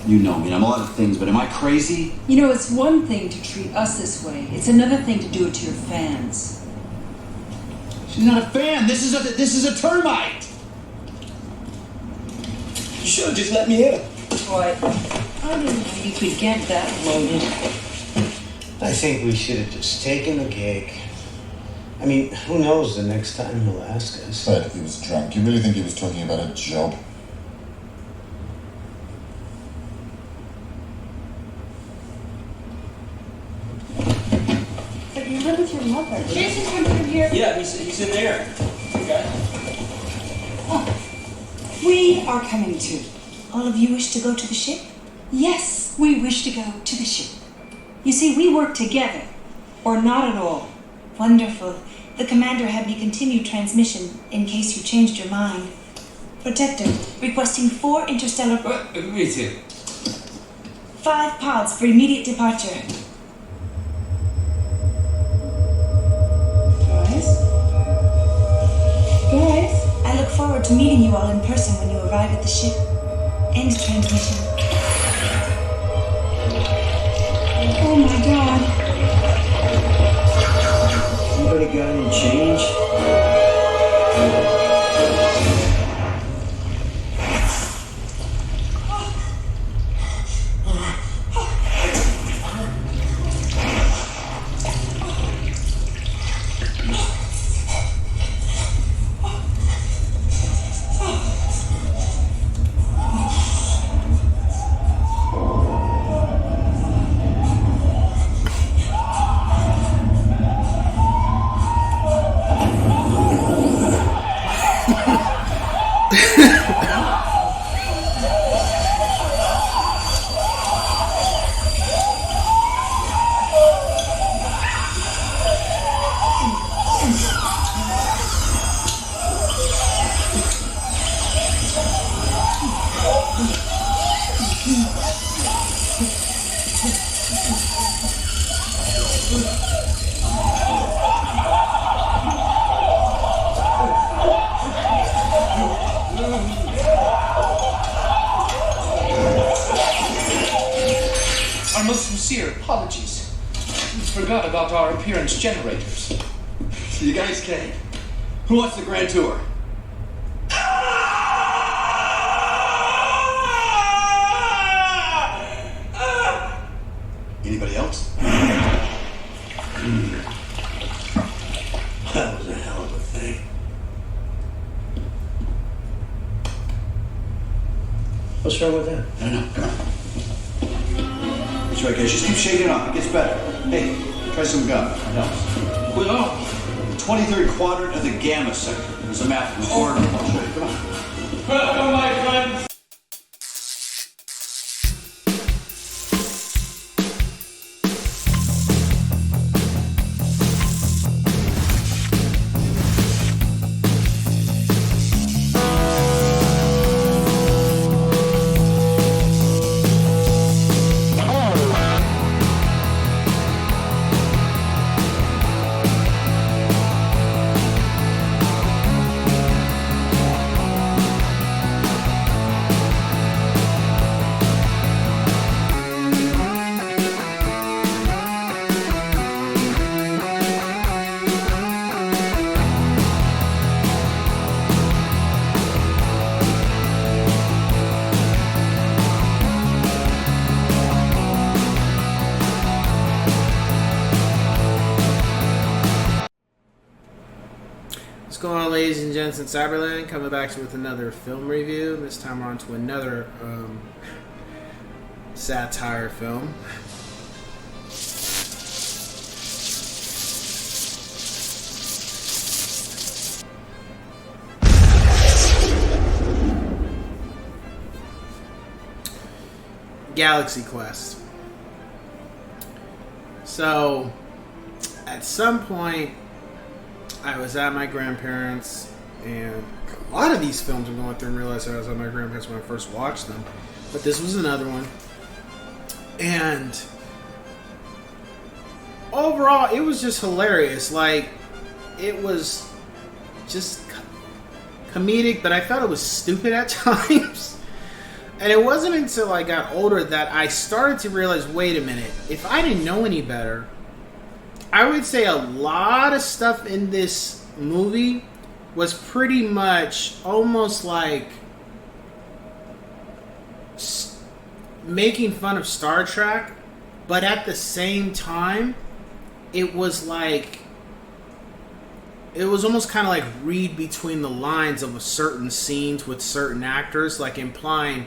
You know me, and I'm a lot of things, but am I crazy? You know, it's one thing to treat us this way. It's another thing to do it to your fans. She's not a fan. This is a termite. You should have just let me hit her. Boy, I didn't know you could get that loaded. I think we should have just taken the cake. I mean, who knows the next time he'll ask us. But he was drunk. You really think he was talking about a job? But you live with your mother. Jason's coming from here. Yeah, he's in there. Okay. We are coming too. All of you wish to go to the ship? Yes, we wish to go to the ship. You see, we work together, or not at all. Wonderful. The commander had me continue transmission in case you changed your mind. Protector, requesting 4 interstellar... Me too. 5 pods for immediate departure. Guys? I look forward to meeting you all in person when you arrive at the ship. End transmission. Oh my god. Anybody got any change? Our most sincere apologies. We forgot about our appearance generators. So you guys came. Who wants the grand tour? Anybody else? That was a hell of a thing. What's wrong with that? I don't know. Come on. That's right, guys. Just keep shaking it off. It gets better. Hey, try some gum. It helps. Well, the 23rd quadrant of the gamma sector. There's a map from the corner. I'll show you. Come on. Welcome, my friends. What's going on, ladies and gents in Cyberland? Coming back to with another film review. This time we're on to another satire film. Galaxy Quest. So, at some point, I was at my grandparents', and a lot of these films I'm going through and realized I was at my grandparents' when I first watched them. But this was another one. And overall, it was just hilarious. Like, it was just comedic, but I felt it was stupid at times. And it wasn't until I got older that I started to realize, wait a minute, if I didn't know any better, I would say a lot of stuff in this movie was pretty much almost like making fun of Star Trek, but at the same time, it was like, it was almost kind of like read between the lines of certain scenes with certain actors, like implying,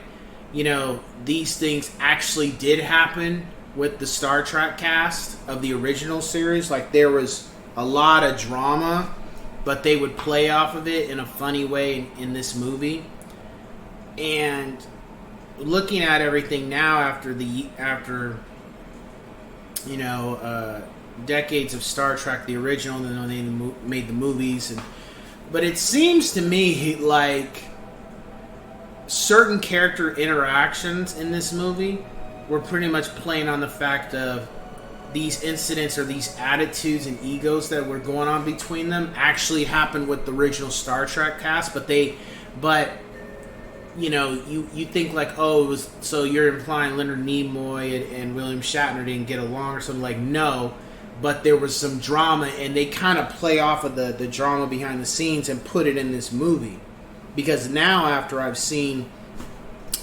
you know, these things actually did happen with the Star Trek cast of the original series. Like, there was a lot of drama, but they would play off of it in a funny way in this movie. And looking at everything now after decades of Star Trek, the original, and then they made the movies, but it seems to me like certain character interactions in this movie were pretty much playing on the fact of these incidents or these attitudes and egos that were going on between them actually happened with the original Star Trek cast, but you know, you think like, oh, it was, so you're implying Leonard Nimoy and William Shatner didn't get along or something. Like, no, but there was some drama, and they kind of play off of the drama behind the scenes and put it in this movie. Because now, after I've seen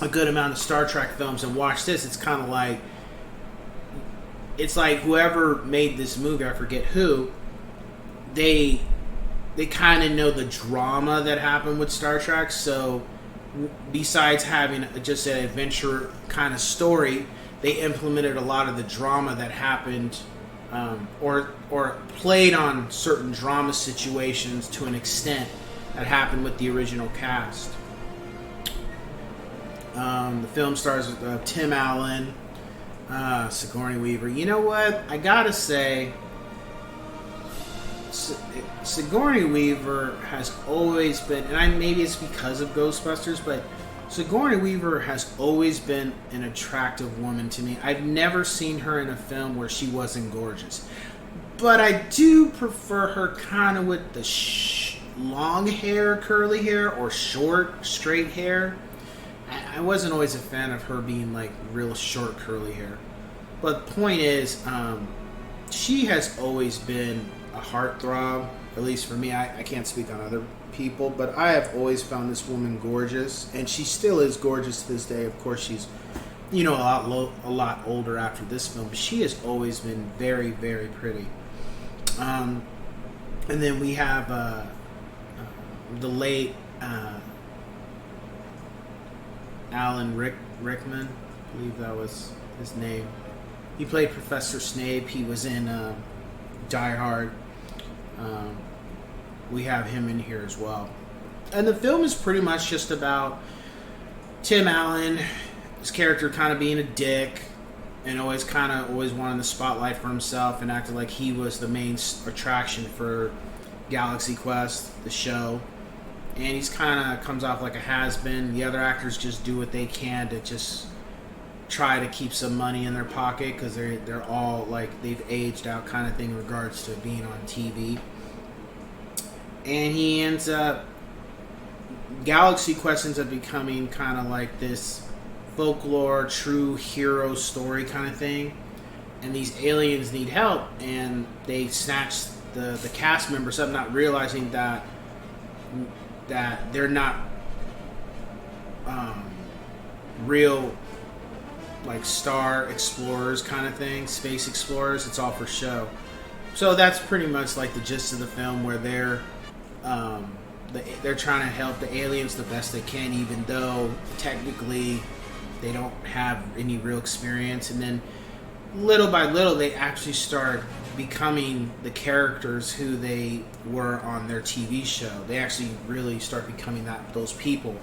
a good amount of Star Trek films and watched this, it's kind of like, it's like whoever made this movie, I forget who, they kind of know the drama that happened with Star Trek, so besides having just an adventure kind of story, they implemented a lot of the drama that happened, or played on certain drama situations to an extent that happened with the original cast. The film stars with Tim Allen, Sigourney Weaver. You know what? I gotta say, Sigourney Weaver has always been, and maybe it's because of Ghostbusters, but Sigourney Weaver has always been an attractive woman to me. I've never seen her in a film where she wasn't gorgeous. But I do prefer her kind of with the long hair, curly hair, or short, straight hair. I wasn't always a fan of her being like real short, curly hair. But the point is, she has always been a heartthrob, at least for me. I can't speak on other people, but I have always found this woman gorgeous, and she still is gorgeous to this day. Of course, she's, you know, a lot older after this film, but she has always been very, very pretty. And then we have the late Alan Rickman, I believe that was his name. He played Professor Snape. He was in Die Hard. We have him in here as well. And the film is pretty much just about Tim Allen, his character kind of being a dick and always wanting the spotlight for himself and acting like he was the main attraction for Galaxy Quest, the show. And he's kind of comes off like a has-been. The other actors just do what they can to just try to keep some money in their pocket because they're all like they've aged out kind of thing in regards to being on TV. And he ends up, Galaxy Quest ends up becoming kind of like this folklore, true hero story kind of thing. And these aliens need help, and they snatch the cast members up, not realizing that they're not real like star explorers kind of thing, space explorers. It's all for show. So that's pretty much like the gist of the film, where they're trying to help the aliens the best they can, even though technically they don't have any real experience. And then little by little they actually start becoming the characters who they were on their TV show. They actually really start becoming those people.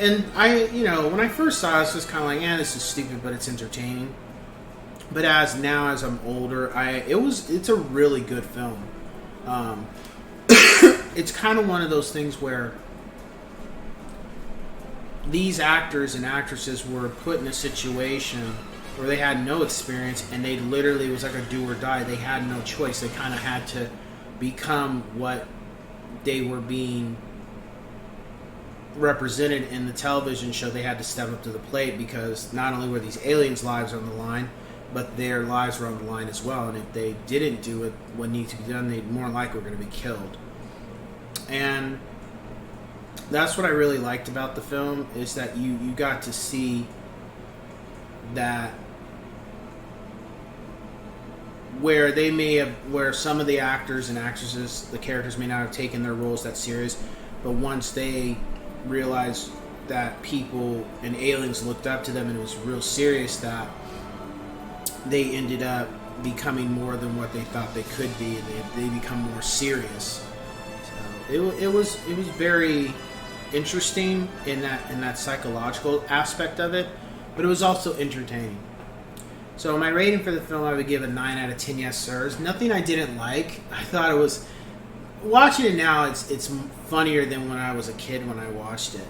And when I first saw it, I was just kind of like, this is stupid, but it's entertaining. But as I'm older, it's a really good film. It's kind of one of those things where these actors and actresses were put in a situation where they had no experience, and they literally, it was like a do or die. They had no choice. They kind of had to become what they were being represented in the television show, they had to step up to the plate because not only were these aliens' lives on the line, but their lives were on the line as well. And if they didn't do what needed to be done, they more likely were going to be killed. And that's what I really liked about the film, is that you got to see that where some of the actors and actresses, the characters may not have taken their roles that serious, but once they realized that people and aliens looked up to them and it was real serious, that they ended up becoming more than what they thought they could be, and they become more serious. So it was very interesting in that psychological aspect of it, but it was also entertaining. So my rating for the film, I would give a 9 out of 10 yes sirs. Nothing I didn't like. I thought it was, watching it now, it's funnier than when I was a kid when I watched it.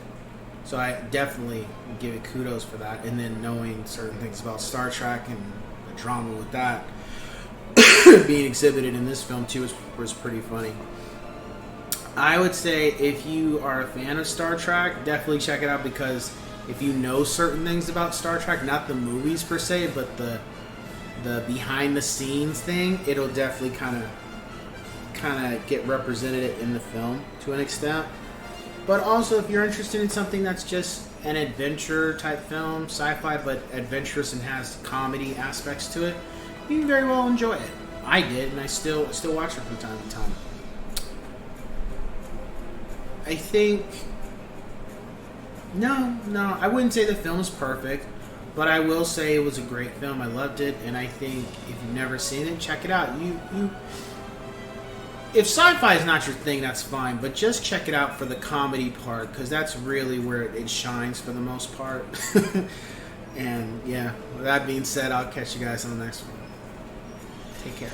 So I definitely give it kudos for that. And then knowing certain things about Star Trek and the drama with that being exhibited in this film too was pretty funny. I would say if you are a fan of Star Trek, definitely check it out, because if you know certain things about Star Trek, not the movies per se, but the behind the scenes thing, it'll definitely kind of get represented in the film to an extent. But also, if you're interested in something that's just an adventure type film, sci-fi but adventurous and has comedy aspects to it, you can very well enjoy it. I did, and I still watch it from time to time. I think No, I wouldn't say the film is perfect, but I will say it was a great film. I loved it, and I think if you've never seen it, check it out. If sci-fi is not your thing, that's fine, but just check it out for the comedy part, because that's really where it shines for the most part. And yeah, with that being said, I'll catch you guys on the next one. Take care.